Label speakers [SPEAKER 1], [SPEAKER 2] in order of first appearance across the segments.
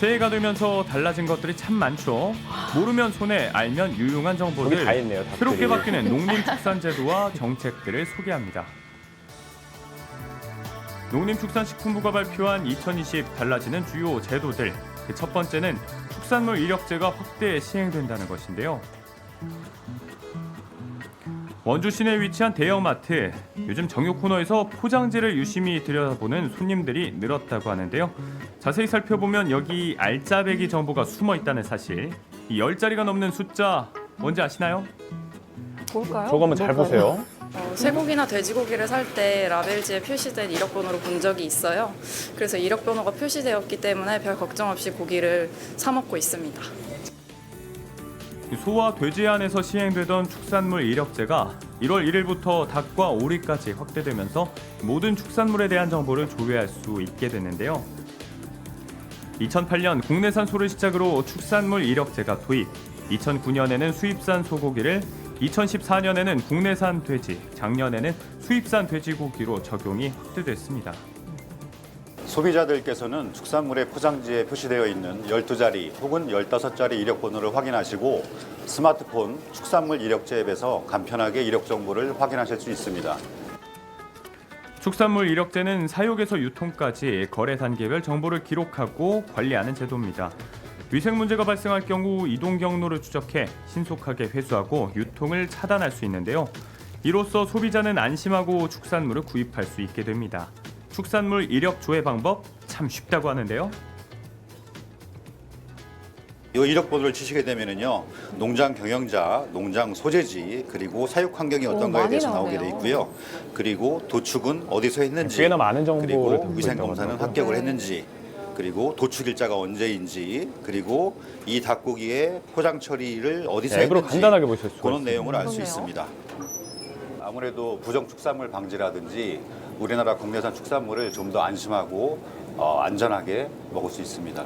[SPEAKER 1] 새해가 되면서 달라진 것들이 참 많죠. 모르면 손해, 알면 유용한
[SPEAKER 2] 거기
[SPEAKER 1] 정보를
[SPEAKER 2] 다 있네요. 답들이.
[SPEAKER 1] 새롭게 바뀌는 농림축산제도와 정책들을 소개합니다. 농림축산식품부가 발표한 2020 달라지는 주요 제도들. 그 첫 번째는 축산물 이력제가 확대 시행된다는 것인데요. 원주 시내에 위치한 대형마트. 요즘 정육 코너에서 포장지를 유심히 들여다보는 손님들이 늘었다고 하는데요. 자세히 살펴보면 여기 알짜배기 정보가 숨어 있다는 사실. 이 10자리가 넘는 숫자 뭔지 아시나요?
[SPEAKER 3] 뭘까요?
[SPEAKER 2] 저거 한번 잘 보세요.
[SPEAKER 4] 쇠고기나 돼지고기를 살 때 라벨지에 표시된 이력번호로 본 적이 있어요. 그래서 이력번호가 표시되었기 때문에 별 걱정 없이 고기를 사 먹고 있습니다.
[SPEAKER 1] 소와 돼지 안에서 시행되던 축산물 이력제가 1월 1일부터 닭과 오리까지 확대되면서 모든 축산물에 대한 정보를 조회할 수 있게 됐는데요. 2008년 국내산 소를 시작으로 축산물 이력제가 도입, 2009년에는 수입산 소고기를, 2014년에는 국내산 돼지, 작년에는 수입산 돼지고기로 적용이 확대됐습니다.
[SPEAKER 5] 소비자들께서는 축산물의 포장지에 표시되어 있는 12자리 혹은 15자리 이력번호를 확인하시고 스마트폰 축산물 이력제 앱에서 간편하게 이력 정보를 확인하실 수 있습니다.
[SPEAKER 1] 축산물 이력제는 사육에서 유통까지 거래 단계별 정보를 기록하고 관리하는 제도입니다. 위생 문제가 발생할 경우 이동 경로를 추적해 신속하게 회수하고 유통을 차단할 수 있는데요. 이로써 소비자는 안심하고 축산물을 구입할 수 있게 됩니다. 축산물 이력 조회 방법 참 쉽다고 하는데요.
[SPEAKER 5] 이 이력번호를 치시게 되면은요, 농장 경영자, 농장 소재지, 그리고 사육 환경이 어떤가에
[SPEAKER 3] 많이
[SPEAKER 5] 대해서 나오게 돼
[SPEAKER 3] 나오네요.
[SPEAKER 5] 있고요. 그리고 도축은 어디서 했는지,
[SPEAKER 2] 꽤나 많은 정보를
[SPEAKER 5] 그리고
[SPEAKER 2] 담고
[SPEAKER 5] 위생
[SPEAKER 2] 있다고
[SPEAKER 5] 검사는
[SPEAKER 2] 하더라고요.
[SPEAKER 5] 합격을
[SPEAKER 3] 네.
[SPEAKER 5] 했는지, 그리고 도축 일자가 언제인지, 그리고 이 닭고기의 포장 처리를 어디서
[SPEAKER 2] 네, 앱으로
[SPEAKER 5] 했는지
[SPEAKER 2] 간단하게 보실 수가
[SPEAKER 5] 그런
[SPEAKER 2] 있습니다.
[SPEAKER 5] 내용을 알 수
[SPEAKER 3] 그러네요.
[SPEAKER 5] 있습니다. 아무래도 부정 축산물 방지라든지 우리나라 국내산 축산물을 좀 더 안심하고 안전하게 먹을 수 있습니다.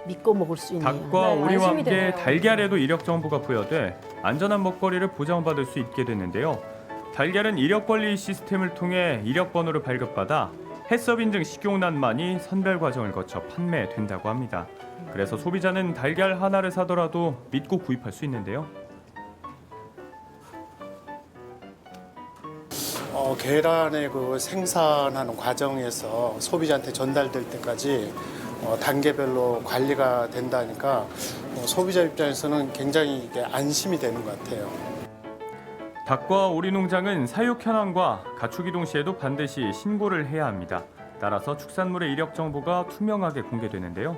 [SPEAKER 6] 믿고 먹을 수 있네요.
[SPEAKER 1] 닭과
[SPEAKER 3] 네,
[SPEAKER 1] 오리와
[SPEAKER 3] 안심이
[SPEAKER 1] 함께
[SPEAKER 3] 되네요.
[SPEAKER 1] 달걀에도 이력 정보가 부여돼 안전한 먹거리를 보장받을 수 있게 됐는데요. 달걀은 이력 관리 시스템을 통해 이력 번호를 발급받아 해썹 인증 식용란만이 선별 과정을 거쳐 판매된다고 합니다. 그래서 소비자는 달걀 하나를 사더라도 믿고 구입할 수 있는데요.
[SPEAKER 7] 계란의 그 생산하는 과정에서 소비자한테 전달될 때까지 단계별로 관리가 된다니까 소비자 입장에서는 굉장히 이게 안심이 되는 것 같아요.
[SPEAKER 1] 닭과 오리 농장은 사육 현황과 가축 이동 시에도 반드시 신고를 해야 합니다. 따라서 축산물의 이력 정보가 투명하게 공개되는데요.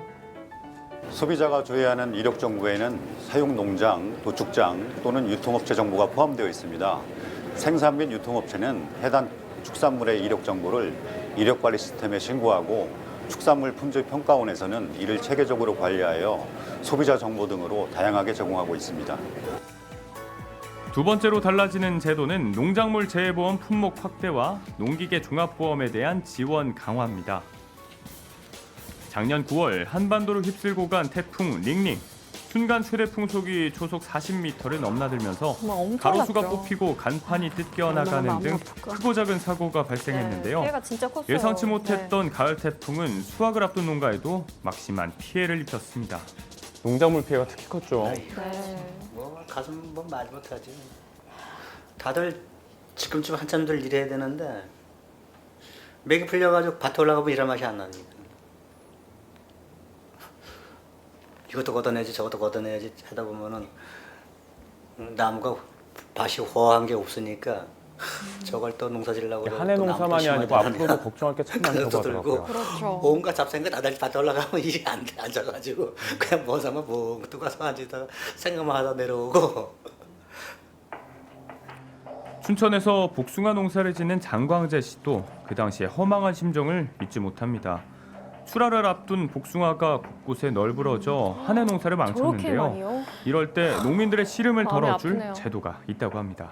[SPEAKER 5] 소비자가 조회하는 이력 정보에는 사육 농장, 도축장 또는 유통업체 정보가 포함되어 있습니다. 생산 및 유통업체는 해당 축산물의 이력 정보를 이력관리 시스템에 신고하고 축산물 품질평가원에서는 이를 체계적으로 관리하여 소비자 정보 등으로 다양하게 제공하고 있습니다.
[SPEAKER 1] 두 번째로 달라지는 제도는 농작물 재해보험 품목 확대와 농기계 종합보험에 대한 지원 강화입니다. 작년 9월 한반도를 휩쓸고 간 태풍 링링. 순간 최대 풍속이 초속 40m를 넘나들면서
[SPEAKER 3] 정말
[SPEAKER 1] 가로수가
[SPEAKER 3] 엄청났죠.
[SPEAKER 1] 뽑히고 간판이 뜯겨나가는
[SPEAKER 3] 마음이
[SPEAKER 1] 등
[SPEAKER 3] 아플까?
[SPEAKER 1] 크고 작은 사고가 발생했는데요.
[SPEAKER 3] 피해가 진짜 컸어요.
[SPEAKER 1] 예상치 못했던 가을 태풍은 수확을 앞둔 농가에도 막심한 피해를 입혔습니다.
[SPEAKER 2] 농작물 피해가 특히 컸죠.
[SPEAKER 3] 네.
[SPEAKER 8] 뭐 가슴 뭐 말 못하지. 다들 지금쯤 한참들 일해야 되는데 맥이 풀려가지고 밭에 올라가면 일할 맛이 안 나니까. 이것도 걷어내지 저것도 걷어내야지 하다 보면은 나무가 밭이 호황한 게 없으니까 저걸 또 농사지려고 그러고
[SPEAKER 2] 한해
[SPEAKER 8] 또
[SPEAKER 2] 농사만이
[SPEAKER 8] 나무도
[SPEAKER 2] 아니고
[SPEAKER 8] 심어야
[SPEAKER 2] 앞으로도
[SPEAKER 8] 되니까
[SPEAKER 2] 걱정할 게 참 많다고
[SPEAKER 8] 그것도 들고
[SPEAKER 2] 하더라고요.
[SPEAKER 3] 그렇죠.
[SPEAKER 8] 온갖 잡생각 다들 밭에 올라가면 일이 안 돼, 앉아가지고 그냥 뭐 사면 뭐 가서 앉아서 생각만 하다 내려오고.
[SPEAKER 1] 춘천에서 복숭아 농사를 짓는 장광재 씨도 그 당시에 허망한 심정을 잊지 못합니다. 출하를 앞둔 복숭아가 곳곳에 널브러져 한해 농사를
[SPEAKER 3] 저렇게
[SPEAKER 1] 망쳤는데요.
[SPEAKER 3] 많이요?
[SPEAKER 1] 이럴 때 농민들의 시름을
[SPEAKER 3] 마음이
[SPEAKER 1] 덜어줄
[SPEAKER 3] 아프네요.
[SPEAKER 1] 제도가 있다고 합니다.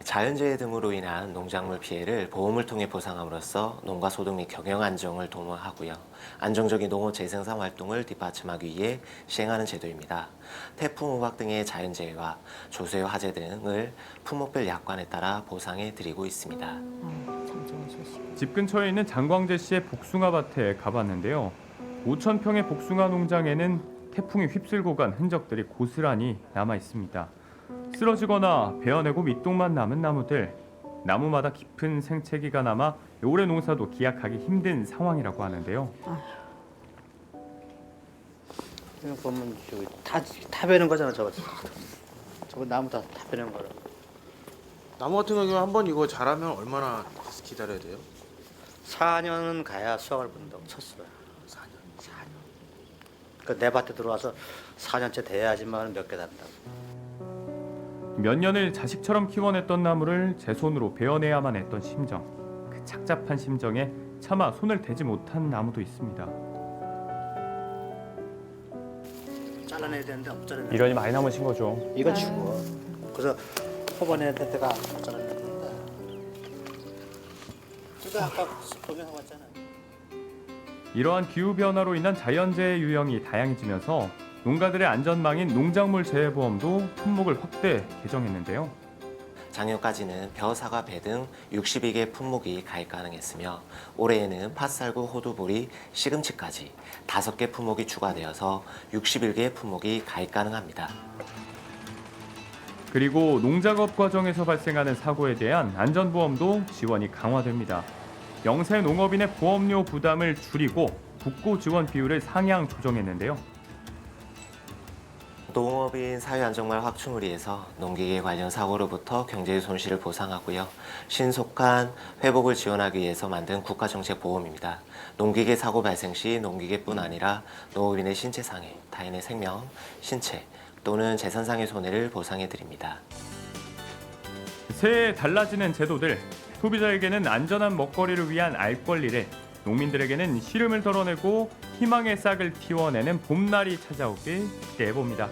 [SPEAKER 9] 자연재해 등으로 인한 농작물 피해를 보험을 통해 보상함으로써 농가 소득 및 경영 안정을 도모하고요. 안정적인 농업 재생산 활동을 뒷받침하기 위해 시행하는 제도입니다. 태풍, 우박 등의 자연재해와 조세 화재 등을 품목별 약관에 따라 보상해 드리고 있습니다.
[SPEAKER 6] 참 좋은 소식.
[SPEAKER 1] 집 근처에 있는 장광재 씨의 복숭아 밭에 가봤는데요. 5천 평의 복숭아 농장에는 태풍이 휩쓸고 간 흔적들이 고스란히 남아 있습니다. 쓰러지거나 베어내고 밑동만 남은 나무들, 나무마다 깊은 생채기가 남아 올해 농사도 기약하기 힘든 상황이라고 하는데요.
[SPEAKER 8] 이거 보면 저기 다 베는 거잖아 저거. 저거 나무 다 베는 거라.
[SPEAKER 3] 나무 같은 경우에 한번 이거 자라면 얼마나 기다려야 돼요?
[SPEAKER 8] 4년은 가야 수확을 본다고 쳤어요. 4년. 그 내 밭에 들어와서 4년째 돼야지만 몇 개 단다고.
[SPEAKER 1] 몇 년을 자식처럼 키워냈던 나무를 제 손으로 베어내야만 했던 심정. 그 착잡한 심정에 차마 손을 대지 못한 나무도 있습니다.
[SPEAKER 8] 잘라내야 되는데 못 잘라내.
[SPEAKER 2] 미련이 많이 남으신 거죠.
[SPEAKER 8] 이거 죽어. 그래서 초반에 때가 못 잘라냈는데. 그거 아까 보면서 봤잖아.
[SPEAKER 1] 이러한 기후변화로 인한 자연재해 유형이 다양해지면서 농가들의 안전망인 농작물 재해보험도 품목을 확대 개정했는데요.
[SPEAKER 9] 작년까지는 벼, 사과, 배 등 62개 품목이 가입 가능했으며 올해에는 팥살구, 호두보리, 시금치까지 5개 품목이 추가되어서 61개의 품목이 가입 가능합니다.
[SPEAKER 1] 그리고 농작업 과정에서 발생하는 사고에 대한 안전보험도 지원이 강화됩니다. 영세 농업인의 보험료 부담을 줄이고 국고 지원 비율을 상향 조정했는데요.
[SPEAKER 9] 농업인 사회안정망 확충을 위해서 농기계 관련 사고로부터 경제의 손실을 보상하고요. 신속한 회복을 지원하기 위해서 만든 국가정책보험입니다. 농기계 사고 발생 시 농기계뿐 아니라 농업인의 신체상해, 타인의 생명, 신체 또는 재산상의 손해를 보상해드립니다.
[SPEAKER 1] 새해 달라지는 제도들, 소비자에게는 안전한 먹거리를 위한 알 권리를, 농민들에게는 시름을 덜어내고 희망의 싹을 틔워내는 봄날이 찾아오길 기대해봅니다.